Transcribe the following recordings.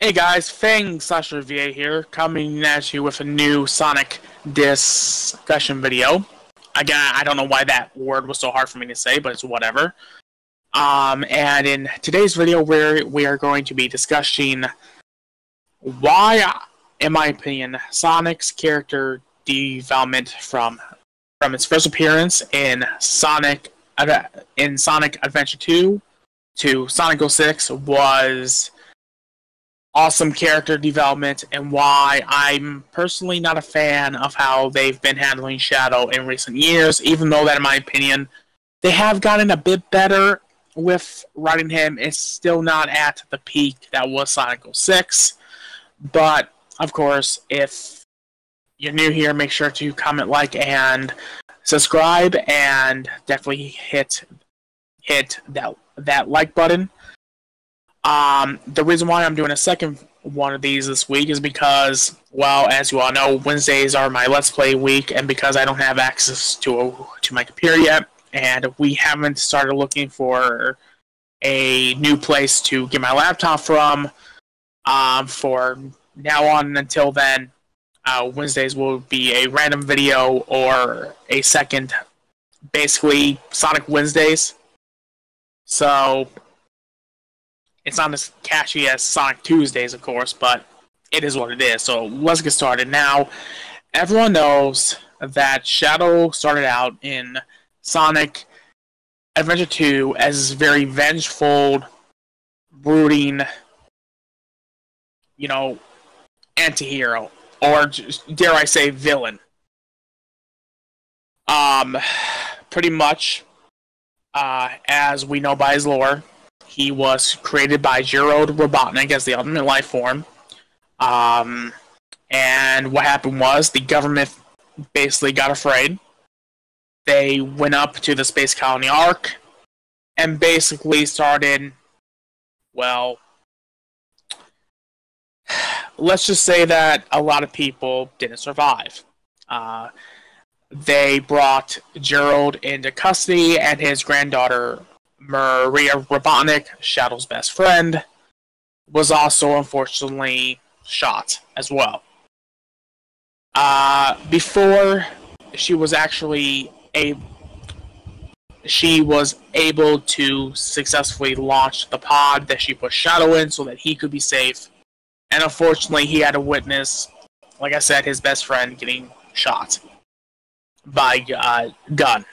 Hey guys, Fang/VA here, coming at you with a new Sonic discussion video. Again, I don't know why that word was so hard for me to say, but it's whatever. And in today's video, we are going to be discussing why, in my opinion, Sonic's character development from its first appearance in Sonic Adventure 2 to Sonic 06 was awesome character development, and why I'm personally not a fan of how they've been handling Shadow in recent years, even though that, in my opinion, they have gotten a bit better with writing him. It's still not at the peak that was Sonic 06, but, of course, if you're new here, make sure to comment, like, and subscribe, and definitely hit that like button. The reason why I'm doing a second one of these this week is because, well, as you all know, Wednesdays are my Let's Play week, and because I don't have access to my computer yet, and we haven't started looking for a new place to get my laptop from, for now on until then, Wednesdays will be a random video or a second, basically, Sonic Wednesdays. So it's not as catchy as Sonic Tuesdays, of course, but it is what it is. So let's get started. Now, everyone knows that Shadow started out in Sonic Adventure 2 as this very vengeful, brooding, anti-hero, or dare I say villain. Pretty much, as we know by his lore, he was created by Shadow Robotnik as the ultimate life form. And what happened was the government basically got afraid. They went up to the Space Colony Ark and basically started, well, let's just say that a lot of people didn't survive. They brought Gerald into custody, and his granddaughter, Maria Robotnik, Shadow's best friend, was also unfortunately shot as well. Before she was able to successfully launch the pod that she put Shadow in so that he could be safe, and unfortunately he had to witness, like I said, his best friend getting shot by gun.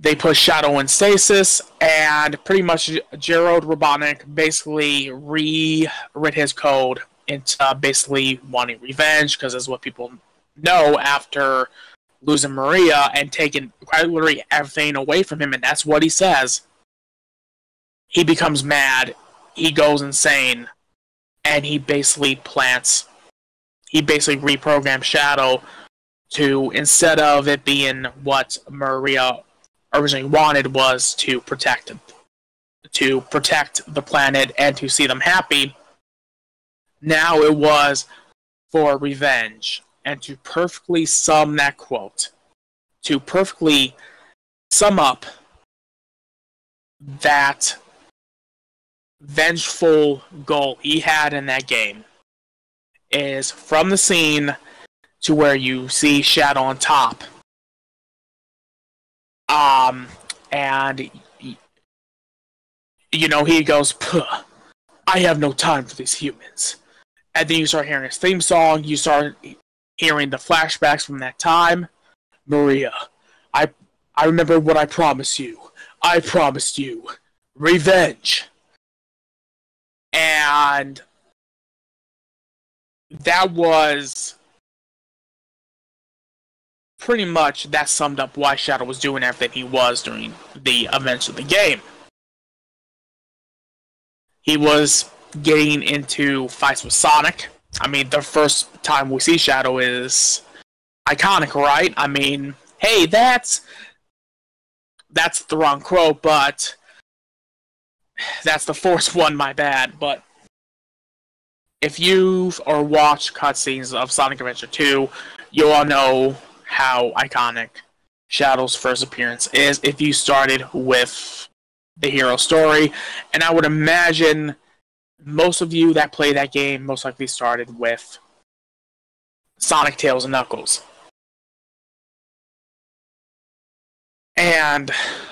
They put Shadow in stasis, and pretty much Gerald Robotnik basically rewrote his code into basically wanting revenge, because that's what people know after losing Maria and taking quite literally everything away from him, and that's what he says. He becomes mad, he goes insane, and he basically reprograms Shadow to, instead of it being what Maria originally wanted, was to protect the planet and to see them happy. Now it was for revenge. And to perfectly sum that quote, to perfectly sum up that vengeful goal he had in that game, is from the scene to where you see Shadow on top. And, he goes, "Puh, I have no time for these humans." And then you start hearing his theme song, you start hearing the flashbacks from that time. Maria, I remember what I promised you. I promised you revenge. And that was pretty much, that summed up why Shadow was doing everything he was during the events of the game. He was getting into fights with Sonic. I mean, the first time we see Shadow is iconic, right? I mean, hey, that's the wrong quote, but that's the fourth one, my bad. But if you've or watched cutscenes of Sonic Adventure 2, you all know how iconic Shadow's first appearance is if you started with the hero story. And I would imagine most of you that play that game most likely started with Sonic, Tails, and Knuckles. And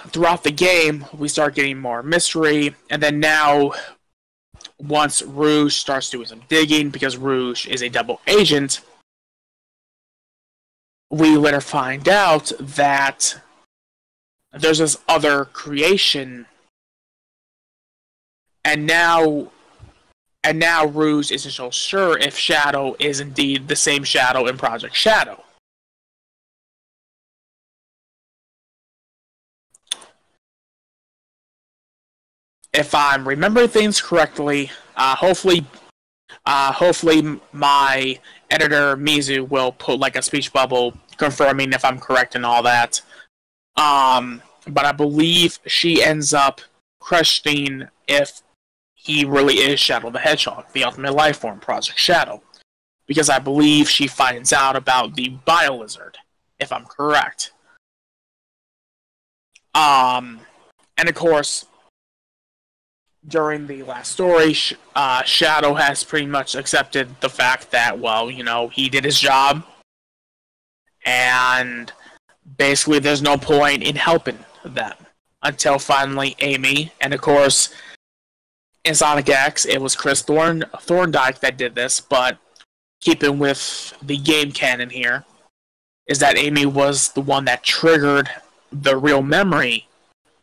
throughout the game, we start getting more mystery, and then now, once Rouge starts doing some digging, because Rouge is a double agent, we later find out that there's this other creation, and now Rouge isn't so sure if Shadow is indeed the same Shadow in Project Shadow. If I'm remembering things correctly, hopefully my editor Mizu will put like a speech bubble confirming if I'm correct and all that. But I believe she ends up questioning if he really is Shadow the Hedgehog, the ultimate life form, Project Shadow, because I believe she finds out about the Biolizard, if I'm correct. And of course, during the last story, Shadow has pretty much accepted the fact that, well, you know, he did his job, and basically there's no point in helping them until finally Amy, and of course, in Sonic X, it was Chris Thorndike that did this, but keeping with the game canon here, is that Amy was the one that triggered the real memory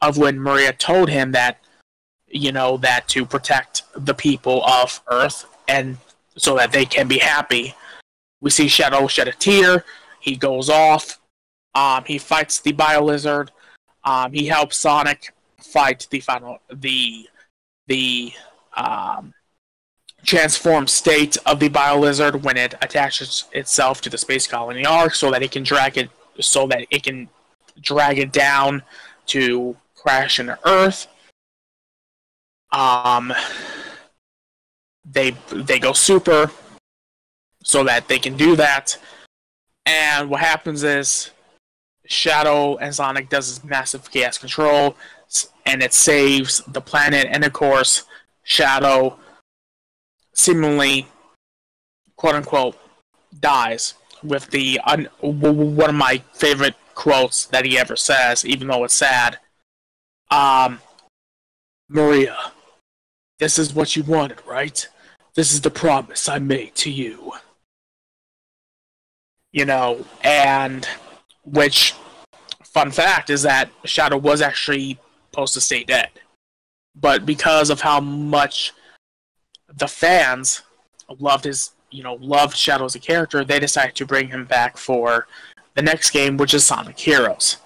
of when Maria told him that, you know, that to protect the people of Earth and so that they can be happy. We see Shadow shed a tear. He goes off. He fights the Biolizard. He helps Sonic fight the transformed state of the Biolizard when it attaches itself to the Space Colony Ark, so that it can drag it down to crash into Earth. They go super so that they can do that. And what happens is Shadow and Sonic does this massive chaos control, and it saves the planet. And of course, Shadow seemingly, quote unquote, dies with the one of my favorite quotes that he ever says, even though it's sad. Maria, this is what you wanted, right? This is the promise I made to you. You know, and which, fun fact, is that Shadow was actually supposed to stay dead. But because of how much the fans loved Shadow as a character, they decided to bring him back for the next game, which is Sonic Heroes.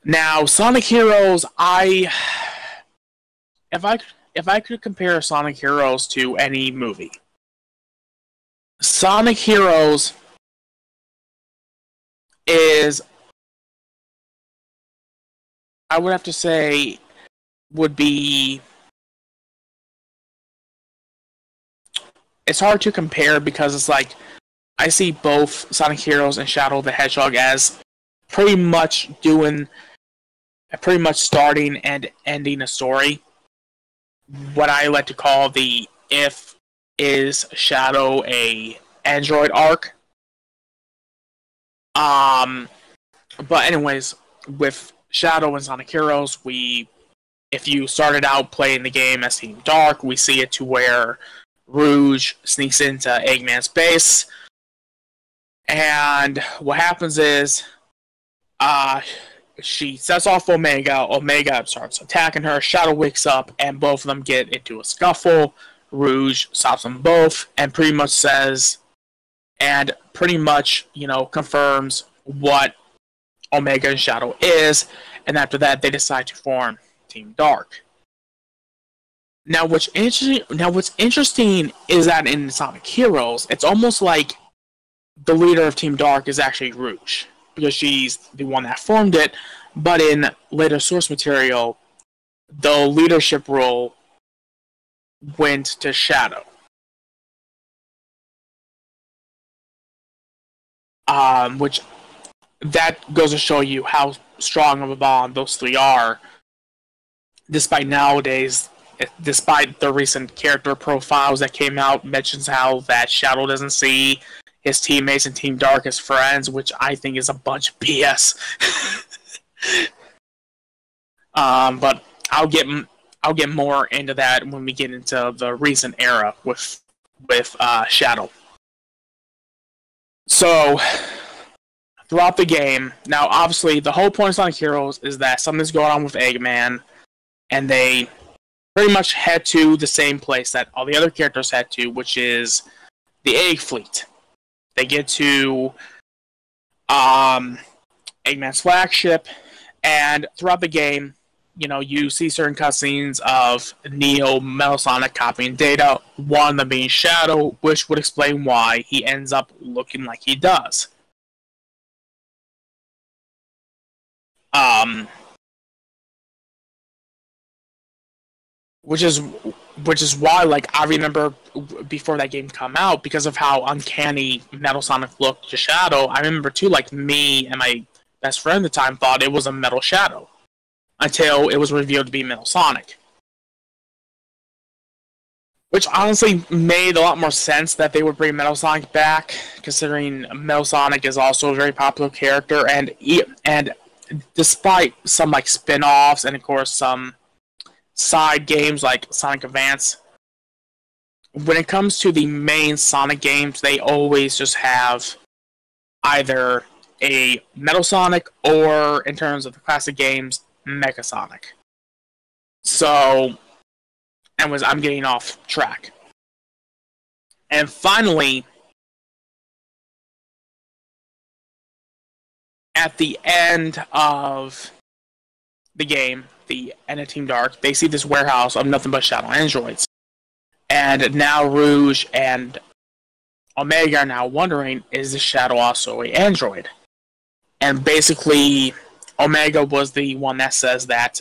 Now, Sonic Heroes, if I could compare Sonic Heroes to any movie, Sonic Heroes is, I would have to say, would be, it's hard to compare because it's like, I see both Sonic Heroes and Shadow the Hedgehog as pretty much starting and ending a story. What I like to call the if is Shadow a Android arc. But anyways, with Shadow and Sonic Heroes, if you started out playing the game as Team Dark, we see it to where Rouge sneaks into Eggman's base, and what happens is, she sets off Omega. Omega starts attacking her. Shadow wakes up, and both of them get into a scuffle. Rouge stops them both, and pretty much confirms what Omega and Shadow is. And after that, they decide to form Team Dark. Now, what's interesting is that in Sonic Heroes, it's almost like the leader of Team Dark is actually Rouge, because she's the one that formed it, but in later source material, the leadership role went to Shadow. Which, that goes to show you how strong of a bond those three are, despite nowadays despite the recent character profiles that came out, mentions how that Shadow doesn't see his teammates in Team Dark as friends, which I think is a bunch of BS. But I'll get more into that when we get into the recent era with Shadow. So throughout the game, now obviously the whole point of Sonic Heroes is that something's going on with Eggman, and they pretty much head to the same place that all the other characters head to, which is the Egg Fleet. They get to Eggman's flagship, and throughout the game, you see certain cutscenes of Neo, Metal Sonic copying data, one of them being Shadow, which would explain why he ends up looking like he does. Which is why, like, I remember before that game come out, because of how uncanny Metal Sonic looked to Shadow, I remember too, like, me and my best friend at the time thought it was a Metal Shadow, until it was revealed to be Metal Sonic. Which honestly made a lot more sense that they would bring Metal Sonic back, considering Metal Sonic is also a very popular character, and despite some, like, spin-offs and of course some side games like Sonic Advance, when it comes to the main Sonic games, they always just have either a Metal Sonic or, in terms of the classic games, Mecha Sonic. So, I'm getting off track. And finally, at the end of the game, the end of Team Dark, they see this warehouse of nothing but Shadow androids. And now Rouge and Omega are now wondering, is the Shadow also an android? And basically, Omega was the one that says that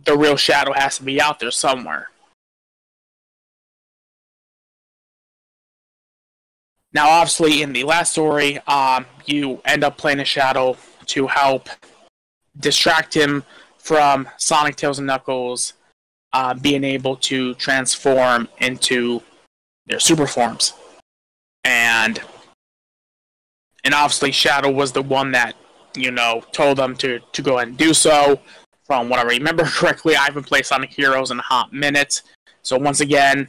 the real Shadow has to be out there somewhere. Now, obviously, in the last story, you end up playing a Shadow to help distract him from Sonic, Tails, and Knuckles being able to transform into their super forms. And obviously, Shadow was the one that, told them to go ahead and do so. From what I remember correctly, I haven't played Sonic Heroes in a hot minute. So once again,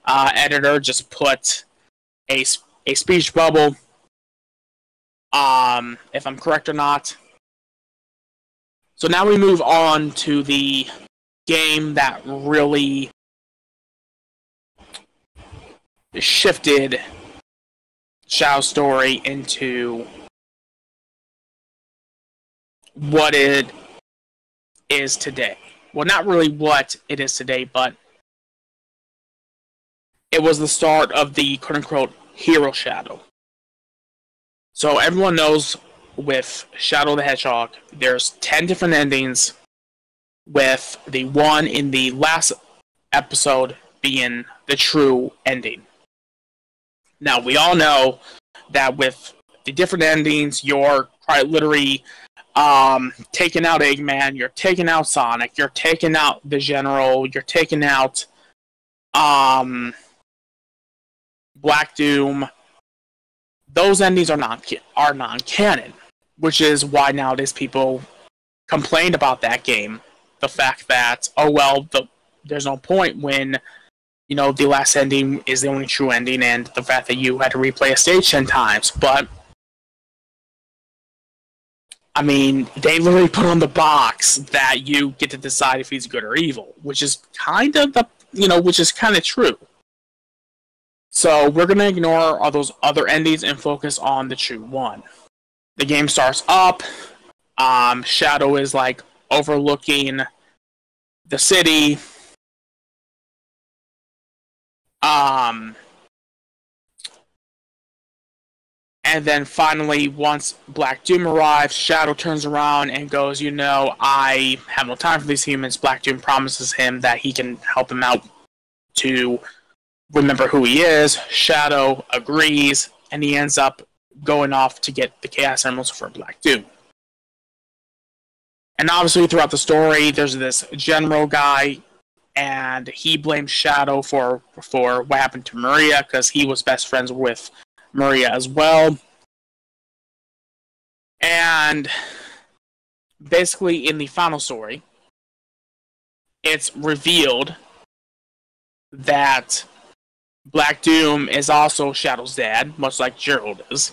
editor just put a speech bubble, if I'm correct or not. So now we move on to the game that really shifted Shadow's story into what it is today. Well, not really what it is today, but it was the start of the quote-unquote Hero Shadow. So everyone knows with Shadow the Hedgehog, there's 10 different endings, with the one in the last episode being the true ending. Now, we all know that with the different endings, you're quite literally taking out Eggman, you're taking out Sonic, you're taking out the General, you're taking out Black Doom. Those endings are non-canon, which is why nowadays people complain about that game. The fact that, there's no point when, the last ending is the only true ending, and the fact that you had to replay a stage 10 times. But, they literally put on the box that you get to decide if he's good or evil, which is kind of true. So we're going to ignore all those other endings and focus on the true one. The game starts up. Shadow is overlooking the city. And then finally, once Black Doom arrives, Shadow turns around and goes, I have no time for these humans. Black Doom promises him that he can help him out to remember who he is. Shadow agrees, and he ends up going off to get the Chaos Emeralds for Black Doom. And obviously, throughout the story, there's this general guy and he blames Shadow for what happened to Maria because he was best friends with Maria as well. And basically, in the final story, it's revealed that Black Doom is also Shadow's dad, much like Gerald is.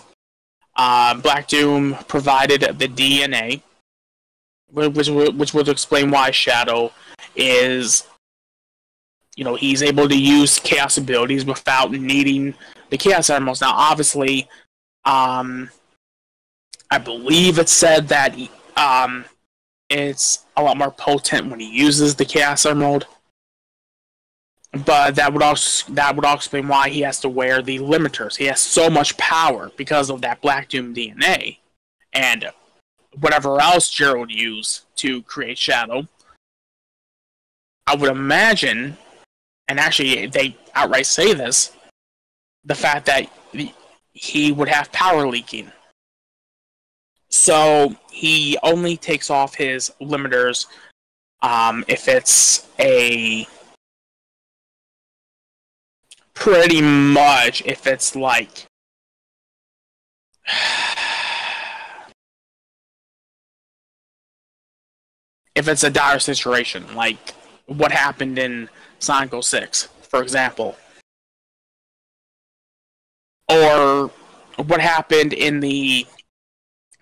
Black Doom provided the DNA, which would explain why Shadow is, he's able to use Chaos abilities without needing the Chaos Emeralds. Now, obviously, I believe it said that it's a lot more potent when he uses the Chaos Emerald. But that would also explain why he has to wear the limiters. He has so much power because of that Black Doom DNA. And whatever else Gerald used to create Shadow. I would imagine, and actually they outright say this, the fact that he would have power leaking. So he only takes off his limiters if it's a... Pretty much if it's like... if it's a dire situation, like what happened in Sonic 06, for example. Or what happened in the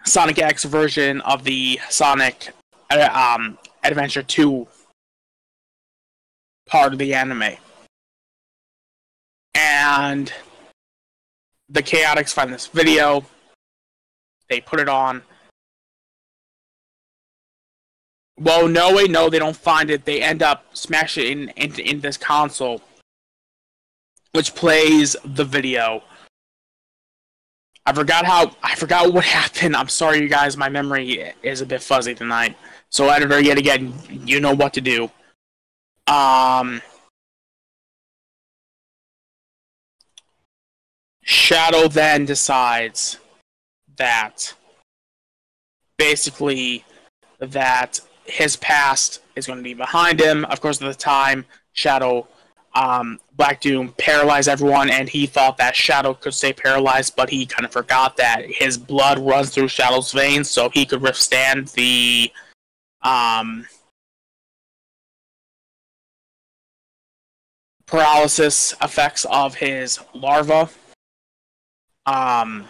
Sonic X version of the Sonic Adventure 2 part of the anime. And the Chaotix find this video, they put it on. Well, no, they don't find it. They end up smashing it in this console, which plays the video. I forgot what happened. I'm sorry, you guys. My memory is a bit fuzzy tonight. So, editor, yet again, you know what to do. Shadow then decides that basically that his past is going to be behind him. Of course, at the time, Shadow, Black Doom paralyzed everyone, and he thought that Shadow could stay paralyzed, but he kind of forgot that his blood runs through Shadow's veins, so he could withstand the paralysis effects of his larva. And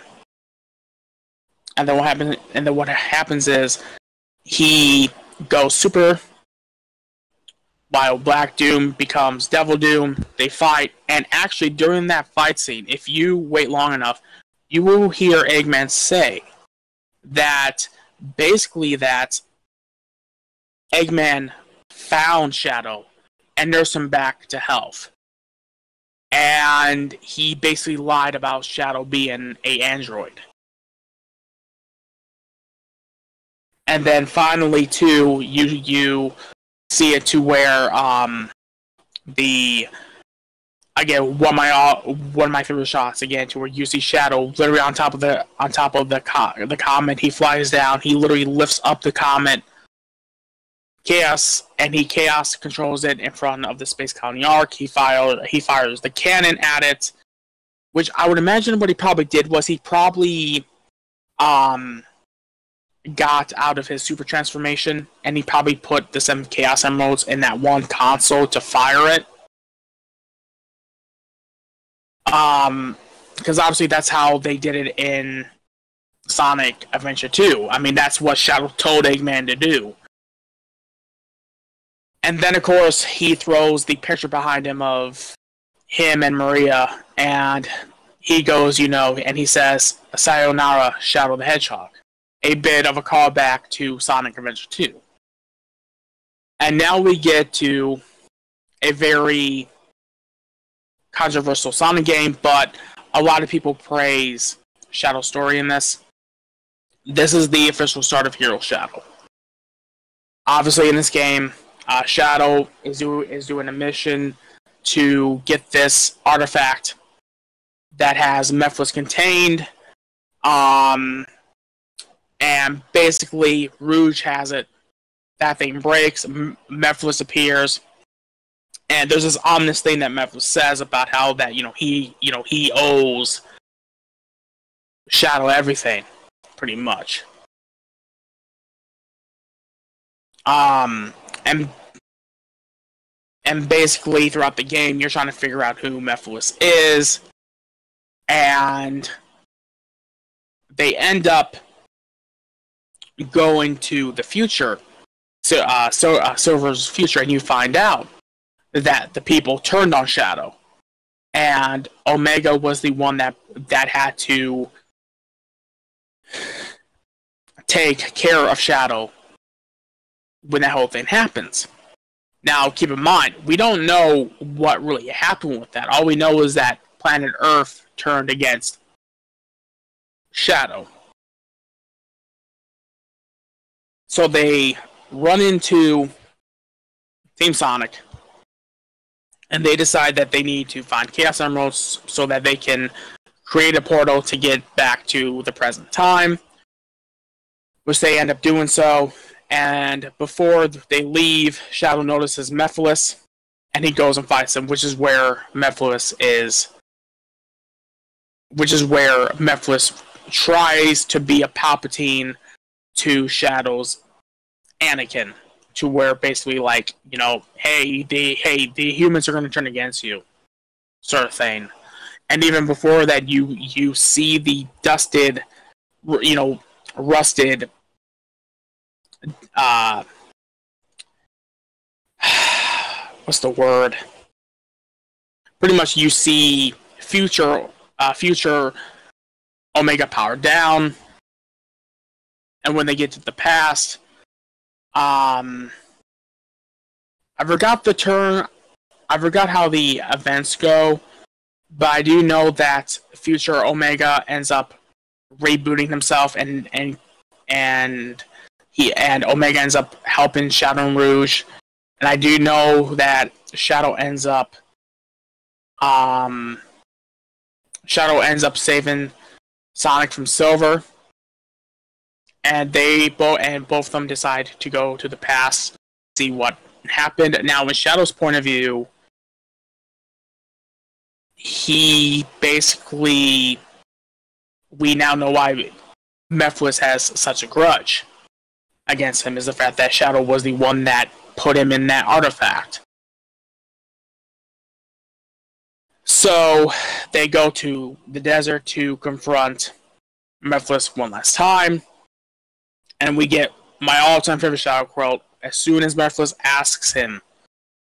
then what happens is he goes super, while Black Doom becomes Devil Doom. They fight, and actually during that fight scene, if you wait long enough, you will hear Eggman say that basically that Eggman found Shadow and nursed him back to health. And he basically lied about Shadow being an android. And then finally, too, you see it to where one of my favorite shots again, to where you see Shadow literally on top of the comet. He flies down. He literally lifts up the comet. Chaos controls it in front of the Space Colony Ark. He fires the cannon at it, which I would imagine what he probably did was he probably got out of his super transformation, and he probably put the 7 Chaos Emeralds in that one console to fire it. Because obviously that's how they did it in Sonic Adventure 2. I mean, that's what Shadow told Eggman to do. And then, of course, he throws the picture behind him of him and Maria, and he goes, and he says, "Sayonara, Shadow the Hedgehog." A bit of a callback to Sonic Adventure 2. And now we get to a very controversial Sonic game, but a lot of people praise Shadow's story in this. This is the official start of Hero Shadow. Obviously, in this game, Shadow is doing a mission to get this artifact that has Mephiles contained. And basically, Rouge has it. That thing breaks. Mephiles appears. And there's this ominous thing that Mephiles says about how that he owes Shadow everything, pretty much. And basically throughout the game, you're trying to figure out who Mephiles is, and they end up going to the future, Silver's future, and you find out that the people turned on Shadow, and Omega was the one that had to take care of Shadow when that whole thing happens. Now, keep in mind, we don't know what really happened with that. All we know is that planet Earth turned against Shadow. So they run into Team Sonic, and they decide that they need to find Chaos Emeralds so that they can create a portal to get back to the present time, which they end up doing so. And before they leave, Shadow notices Mephiles, and he goes and fights him, which is where Mephiles tries to be a Palpatine to Shadow's Anakin, to where basically hey, the humans are going to turn against you, sort of thing. And even before that, you see the dusted, rusted, what's the word? Pretty much, you see future Omega powered down, and when they get to the past, I forgot the term. I forgot how the events go, but I do know that future Omega ends up rebooting himself, and Omega ends up helping Shadow and Rouge, and I do know that Shadow ends up saving Sonic from Silver, and both of them decide to go to the past, see what happened. Now, in Shadow's point of view, we now know why Mephiles has such a grudge against him, is the fact that Shadow was the one that put him in that artifact. So they go to the desert to confront Mephiles one last time, and we get my all-time favorite Shadow quote as soon as Mephiles asks him,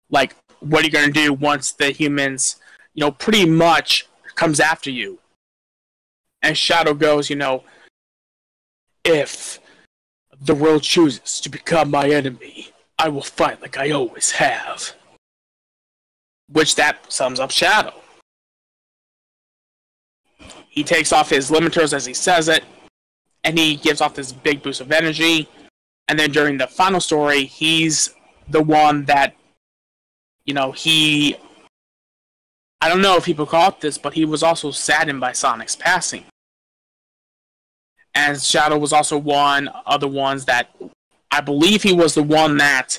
what are you going to do once the humans, pretty much comes after you? And Shadow goes, if the world chooses to become my enemy, I will fight like I always have. Which that sums up Shadow. He takes off his limiters as he says it, and he gives off this big boost of energy. And then during the final story, he's the one that, I don't know if people caught this, but he was also saddened by Sonic's passing. And Shadow was also one of the ones that, I believe he was the one that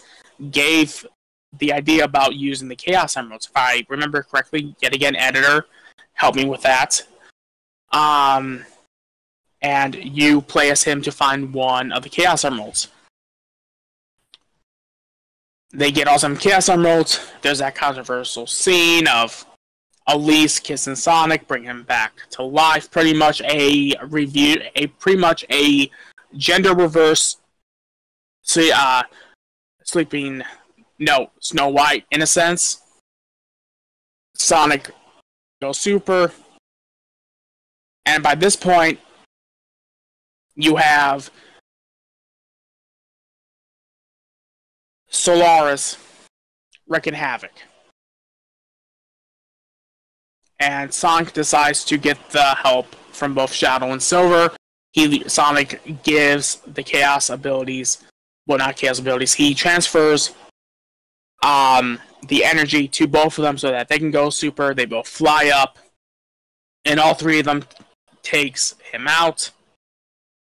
gave the idea about using the Chaos Emeralds. If I remember correctly, yet again, editor, help me with that. And you play as him to find one of the Chaos Emeralds. They get all some Chaos Emeralds. There's that controversial scene of Elise kissing Sonic, bring him back to life. Pretty much a gender reverse. Snow White in a sense. Sonic goes super, and by this point, you have Solaris wreaking havoc. And Sonic decides to get the help from both Shadow and Silver. Sonic gives the Chaos abilities, well, not Chaos abilities, he transfers the energy to both of them so that they can go super. They both fly up, and all three of them takes him out.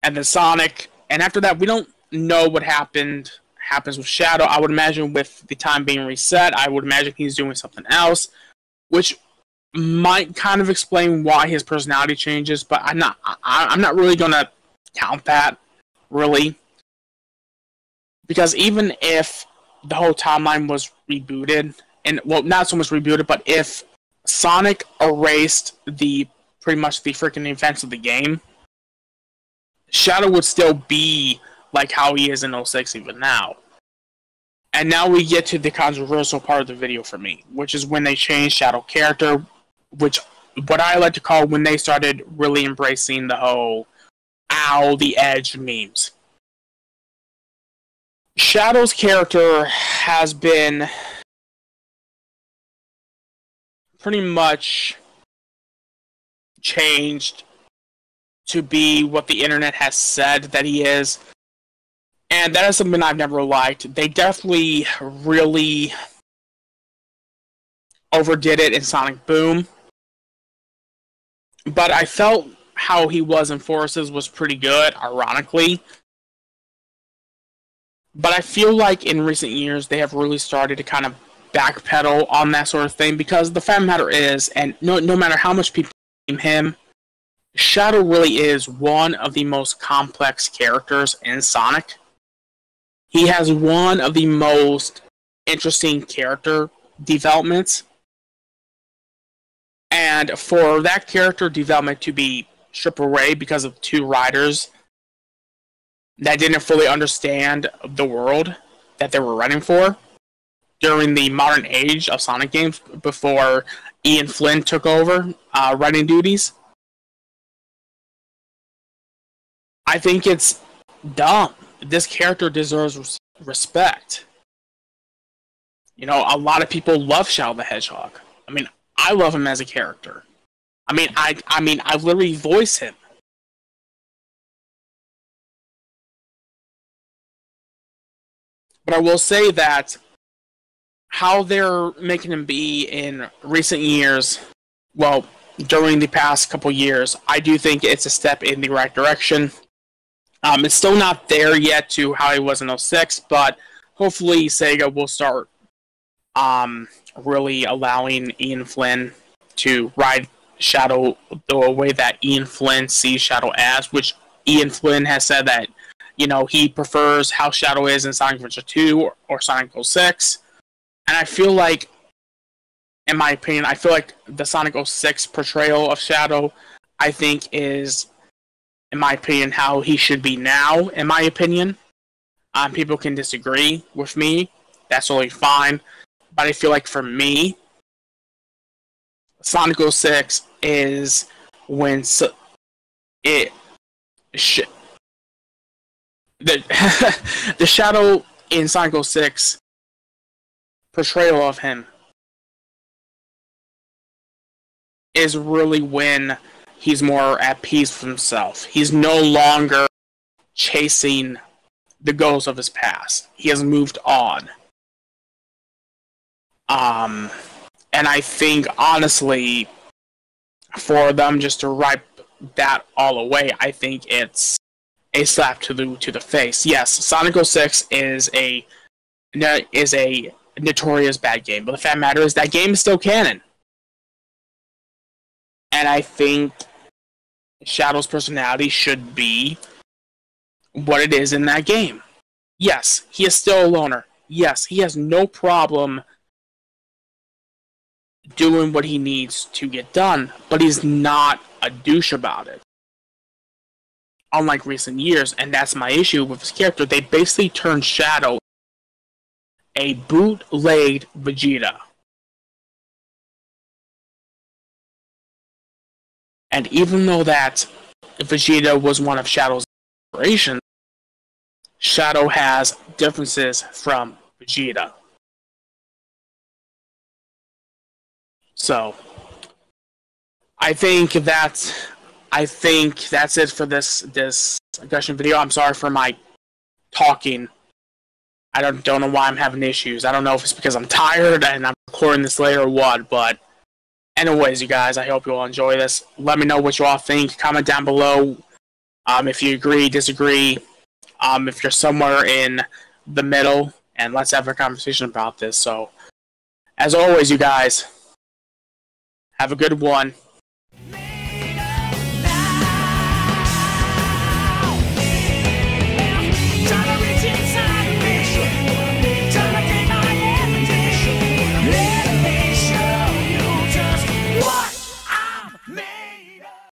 And then Sonic, and after that, we don't know what happened happens with Shadow. I would imagine with the time being reset, I would imagine he's doing something else, which might kind of explain why his personality changes, but I'm not really gonna count that, really. Because even if the whole timeline was rebooted, and well, not so much rebooted, but if Sonic erased pretty much the freaking events of the game, Shadow would still be like how he is in 06 even now. And now we get to the controversial part of the video for me, which is when they changed Shadow character, which what I like to call when they started really embracing the whole "ow, the edge" memes. Shadow's character has been pretty much changed to be what the internet has said that he is. And that is something I've never liked. They definitely really overdid it in Sonic Boom. But I felt how he was in Forces was pretty good, ironically. But I feel like in recent years they have really started to kind of backpedal on that sort of thing, because the fact of the matter is, and no matter how much people blame him, Shadow really is one of the most complex characters in Sonic. He has one of the most interesting character developments. And for that character development to be stripped away because of two writers that didn't fully understand the world that they were writing for during the modern age of Sonic games before Ian Flynn took over writing duties, I think it's dumb. This character deserves respect. You know, a lot of people love Shadow the Hedgehog. I mean, I love him as a character. I mean, I literally voice him. But I will say that how they're making him be in recent years, well, during the past couple years, I do think it's a step in the right direction. It's still not there yet to how he was in 06, but hopefully Sega will start really allowing Ian Flynn to ride Shadow the way that Ian Flynn sees Shadow as, which Ian Flynn has said that, you know, he prefers how Shadow is in Sonic Adventure 2 or Sonic 06. And I feel like, in my opinion, I feel like the Sonic 06 portrayal of Shadow, I think is, in my opinion, how he should be now, in my opinion. People can disagree with me. That's totally fine. But I feel like for me, Sonic 06 is when the Shadow in Sonic 06 portrayal of him is really when he's more at peace with himself. He's no longer chasing the goals of his past. He has moved on. And I think, honestly, for them just to wipe that all away, I think it's a slap to the face. Yes, Sonic 06 is a notorious bad game, but the fact of the matter is that game is still canon. And I think Shadow's personality should be what it is in that game. Yes, he is still a loner. Yes, he has no problem doing what he needs to get done, but he's not a douche about it. Unlike recent years, and that's my issue with his character, they basically turned Shadow a bootlegged Vegeta. And even though that Vegeta was one of Shadow's inspirations, Shadow has differences from Vegeta. So, I think that's it for this discussion video. I'm sorry for my talking. I don't know why I'm having issues. I don't know if it's because I'm tired and I'm recording this later or what, but anyways, you guys, I hope you all enjoy this. Let me know what you all think. Comment down below if you agree, disagree. If you're somewhere in the middle, and let's have a conversation about this. So, as always, you guys, have a good one.